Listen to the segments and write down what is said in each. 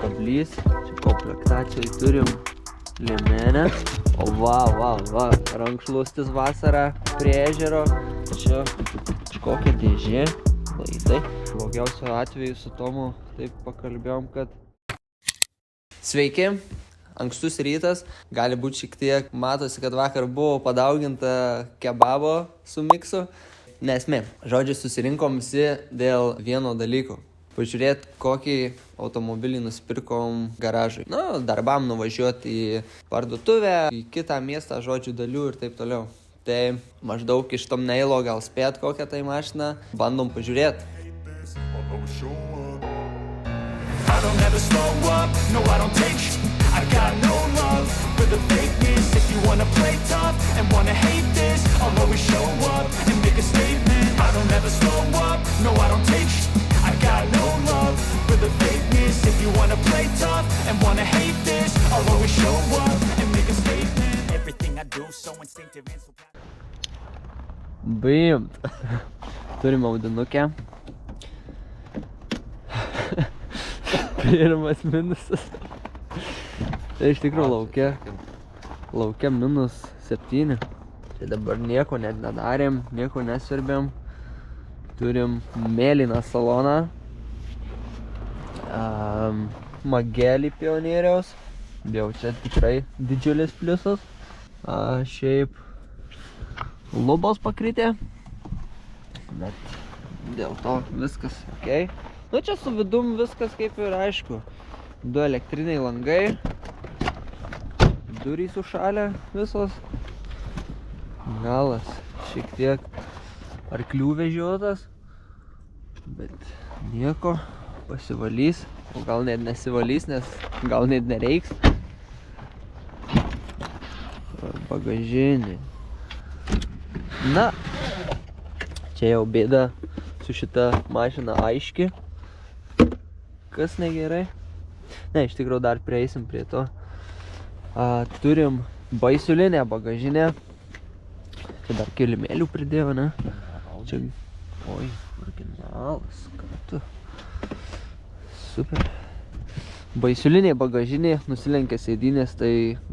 kablys, čia komplektacijai turim liemenę, o va, rankšluostis vasarą prie ežero, čia kažkokia dėžė, laidai. Blogiausio atveju su Tomu taip pakalbėjom, kad... Sveiki, ankstus rytas, gali būti šiek tiek, matosi, kad vakar buvo padauginta kebabo su miksu. Nesmė, žodžiu, susirinkom visi dėl vieno dalyko. Pažiūrėt, kokį automobilį nusipirkom garažui. Darbam nuvažiuoti į parduotuvę, į kitą miestą, žodžiu, dalių ir taip toliau. Tai maždaug iš thumbnailo gal spėt kokią tai mašiną, bandom pažiūrėt. I got no love for the fakeness. If you wanna play tough and wanna hate this, I'll always show up and make a statement. Everything I do so instinctive and so... Baimt. Turim audinukę. Pirmas minusas. Tai iš tikrųjų lauke -7. Tai dabar nieko net nedarėm, nieko nesverbėm. Turim mėlyną saloną, magelį pionieriaus, jau čia tikrai didžiulis pliusas. Šiaip lubos pakritė, bet dėl to viskas ok. Čia su vidum viskas kaip ir aišku. 2 elektriniai langai, durys užšalę visos, galas šiek tiek arklių vežiotas, bet nieko, pasivalys, o gal net nesivalys, nes gal net nereiks. Bagažinė. Čia jau bėda su šita mašina aiški, kas negerai. Ne, iš tikrųjų dar prieisim prie to. Turim baisiulinę bagažinę. Čia dar kilimėlių pridėjo, ne? Čia, oi, originalas, kartu. Super. Baisiulinė bagažinė, nusilenkia sėdynės, tai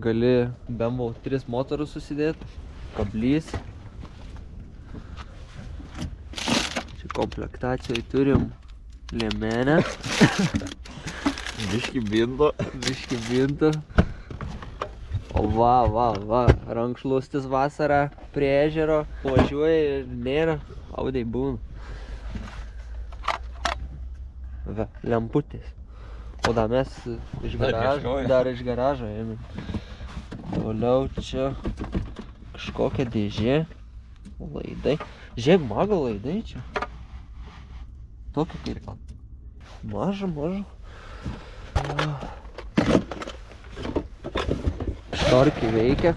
gali BMW 3 motorus susidėti. Kablys. Čia komplektacijai turim liemenę. Biški binto. O va, rankšluostis vasarą prie ežero, važiuoja ir nėra, audai būna. Va, lemputės. O da mes iš garažo ėmėm. Toliau čia kažkokia dėžė, laidai. Žiūrėk, mago laidai čia. Tokia kaip maža. Štorkiai veikia.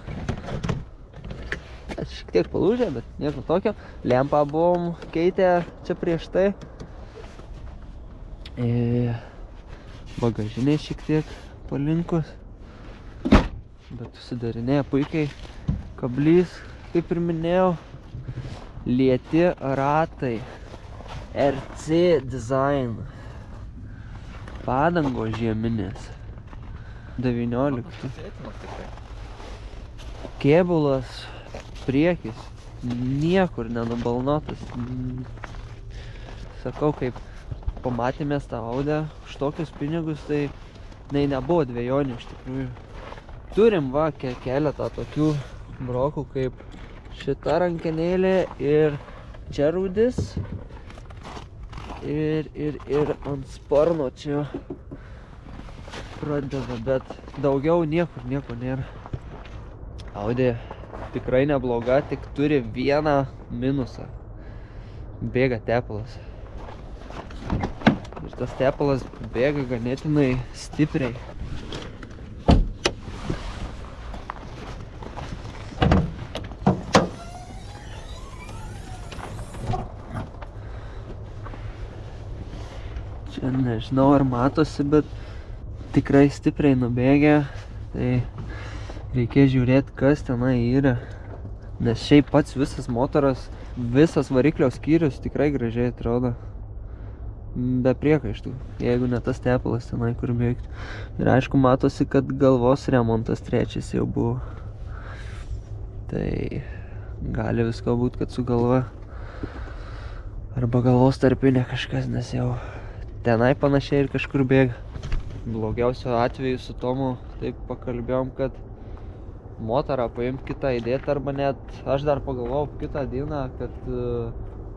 Šiek tiek palūžė, bet nieko tokio. Lempą buvom keitę čia prieš tai. Bagažinė šiek tiek palinkus. Bet susidarinėja puikiai. Kablys, kaip ir minėjau. Lieti ratai. RC Design. Padangos žieminės. 19. Kėbulas, priekis, niekur nenubalnotas. Sakau, kaip pamatėmės tą Audę už tokius pinigus, tai nebuvo dvejonių iš tikrųjų. Turim keletą tokių brokų kaip šita rankenėlė ir džerudis. Ir ant sparno čia pradeda, bet daugiau nieko nėra. Audi tikrai nebloga, tik turi vieną minusą. Bėga tepalas. Ir tas tepalas bėga ganėtinai stipriai. Čia nežinau ar matosi, bet tikrai stipriai nubėgė. Tai reikia žiūrėti, kas tenai yra. Nes šiaip pats visas motoras, visas variklio skyrius tikrai gražiai atrodo. be priekaištų, jeigu ne tas tepalas tenai, kur bėgti. Ir aišku, matosi, kad galvos remontas trečias jau buvo. Tai gali visko būti, kad su galva arba galvos tarpinė kažkas, nes jau tenai panašiai ir kažkur bėga. Blogiausio atveju su Tomu taip pakalbėjom, kad motorą paimt kitą įdėti, arba net aš dar pagalvojau kitą dieną, kad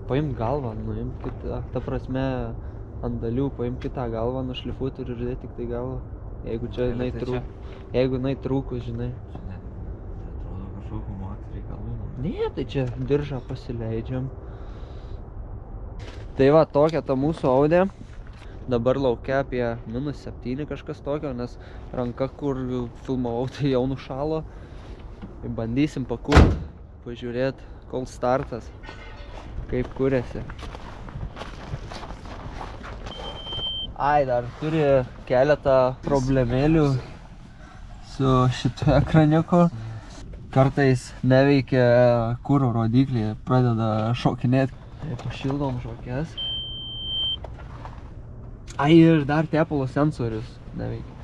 paimt galvą, nuimt kitą, ta prasme ant dalių paimt kitą galvą, nušlifuoti ir žiūrėti tik tai galvą. Jeigu čia jinai jeigu jinai trūkus, žinai. Čia net atrodo kažkokiu maks reikalų. Ne, tai čia diržą pasileidžiam. Tai va, tokia ta mūsų Audi. Dabar laukia apie -7 kažkas tokio, nes ranka, kur filmavau, tai jau nušalo. Bandysim pakurt, pažiūrėti, kol startas, kaip kuriasi. Ai, dar turi keletą problemėlių su šitu ekraniuku. Kartais neveikia kuro rodiklį, pradeda šokinėti. Tai pašildom žvakes. Ai, ir dar tepalo sensorius neveikia.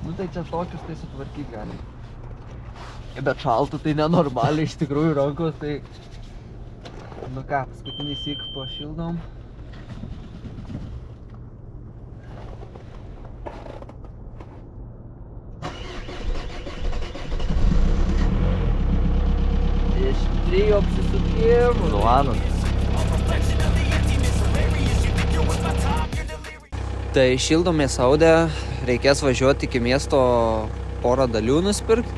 Nu tai čia tokius tai sutvarkyk gali. Bet šaltų tai nenormaliai iš tikrųjų rankos, tai... Nu ką, paskutinį syk pašildom. Iš 3 apsisukimų. Nuvanom. Tai šildomės Audi, reikės važiuoti iki miesto porą dalių nusipirkti.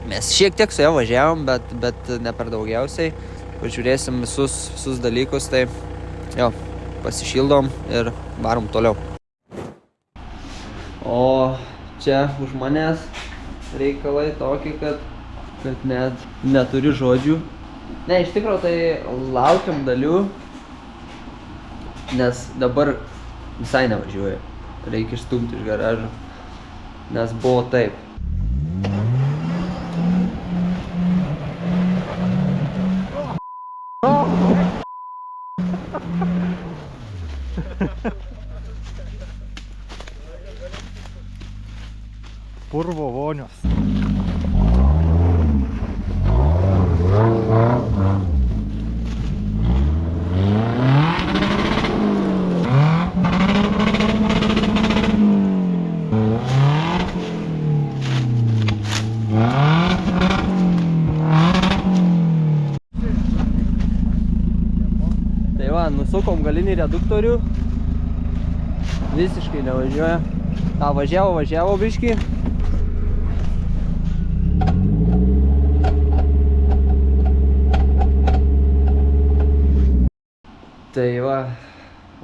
Mes šiek tiek su ją važiavom, bet ne per daugiausiai. Pažiūrėsim visus dalykus, tai jo, pasišildom ir varom toliau. O čia už manęs reikalai tokie, kad net neturi žodžių. Ne, iš tikrųjų tai laukiam dalių, nes dabar visai nevažiuoja. Reikia išstumti iš garažo, nes buvo taip. Purvo vonios. Tai va, nusukom galinį reduktorių. Visiškai nevažiuoja. Važiavo biškį. Tai va,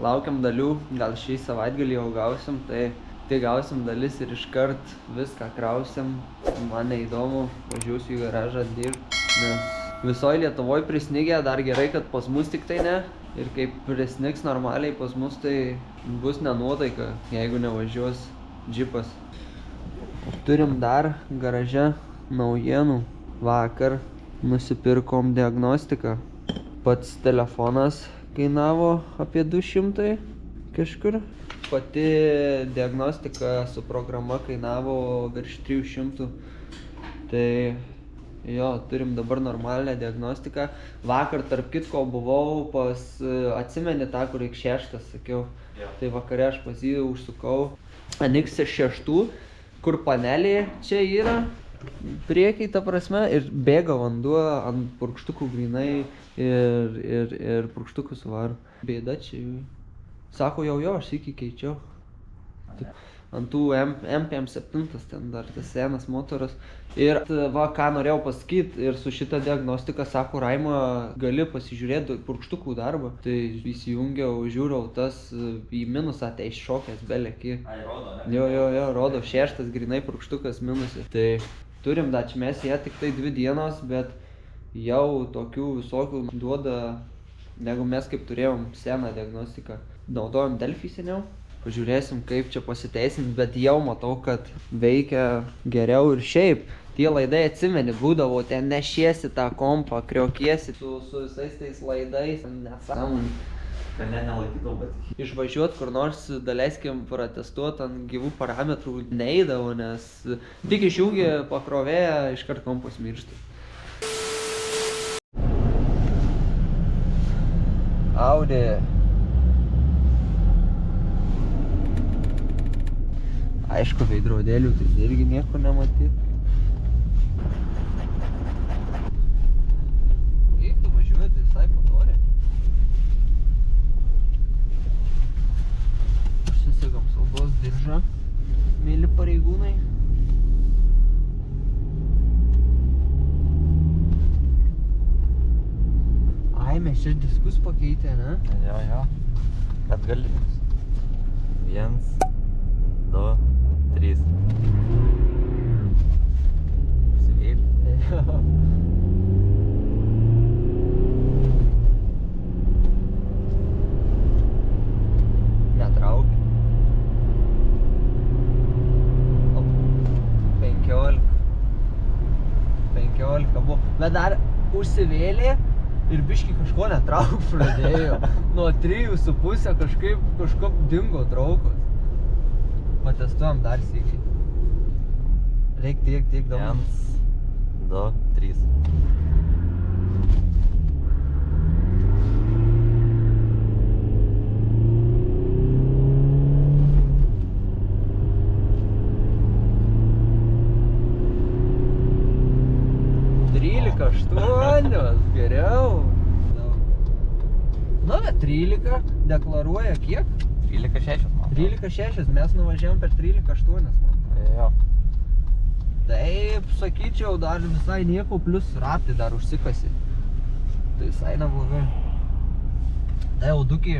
laukiam dalių, gal šį savaitgalį jau gausim, tai gausim dalis ir iškart viską krausim. Man neįdomu, važiuosiu į garažą dirbti, nes visoje Lietuvoje prisnigė, dar gerai, kad pas mus tik tai ne. Ir kaip prisnigs normaliai pas mus, tai bus nenuotaika, jeigu nevažiuos džipas. Turim dar garaže naujienų. Vakar nusipirkom diagnostiką. Pats telefonas kainavo apie 200 kažkur. Pati diagnostika su programa kainavo virš 300. Tai jo, turim dabar normalią diagnostiką. Vakar, tarp kitko, buvau pas, atsimeni tą, kur iki 6, sakiau. Tai vakare aš pas jį užsukau ant X6, kur panelė čia yra, priekiai ta prasme, ir bėga vanduo ant purkštukų grinai ir purkštukų suvaro. Bėda čia jų. Sako, jau, aš iki keičiau. Ant tų MPM7 ten dar tas senas motoras. Ir va, ką norėjau pasakyti, ir su šita diagnostika, sako, Raima, gali pasižiūrėti purkštukų darbą. Tai įsijungiau, žiūriau, tas į minusą tai iššokęs beleki. Jo, rodo 6 grinai purkštukas minusė. Tai turim dačmės ją tik tai 2 dienos, bet jau tokių visokių duoda, negu mes kaip turėjom seną diagnostiką. Naudojom Delfį seniau. Pažiūrėsim, kaip čia pasiteisinti, bet jau matau, kad veikia geriau ir šiaip. Tie laidai, atsimeni, būdavo, ten nešiesi tą kompą, kriokiesi su visais tais laidais, nesąmonė. Kad nelaikytau, bet Išvažiuot kur nors, daleiskim, pratestuot ant gyvų parametrų neįdavo, nes tik išjungė pakrovėją, iškart kompas miršta. Audi. Aišku, veidrodėlių tai irgi nieko nematyt. Kaip tu važiuoji, tai visai patorė. Užsisegam saugos diržą, mėly pareigūnai. Ai, mes čia diskus pakeitė, ne? jo. Kad gali. 1, 2, 3. Užsivėlė. Netrauk. Op. 15. 15 buvo. Bet dar užsivėlė ir biškį kažko netraukt pradėjo. Nuo 3,5 kažkaip dingo traukos. Patestuojam dar sykį. Reik tiek dabar. 1, 2, 3. Trylika, 8, geriau. Nu, bet 13 deklaruoja kiek? 13,6 man. 13,6, mes nuvažiavom per 13,8. Jo. Taip, sakyčiau, dar visai nieko, plus ratai dar užsikasi. Tai visai neblogai. Tai jau dukį,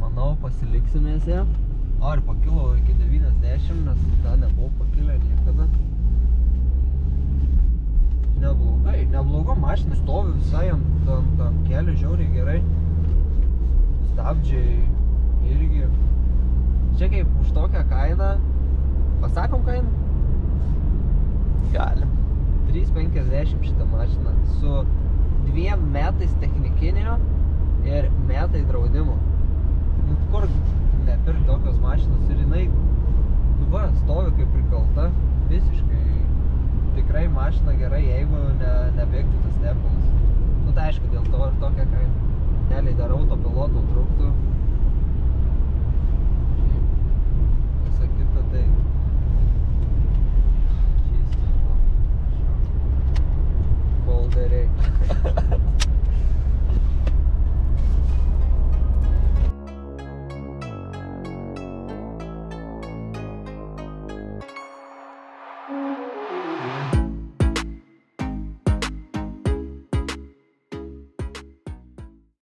manau, pasiliksimėse. Ar pakilo iki 90, nes dar nebuvau pakilę niekada. Nebloga mašina, stovi visai ant kelio žiauriai gerai. Stabdžiai irgi. Čia kaip už tokią kainą, pasakom kainą? Galim. 3,50 šitą mašiną su 2 metais technikinio ir metai draudimo. Nu, kur nepirk tokios mašinos ir jinai, nu va, stovi kaip prikalta, visiškai. Tikrai mašina gerai, jeigu nebėgtų tas tepalas. Nu tai aišku, dėl to ir tokia kaina. Neliai dar autopiloto truktų.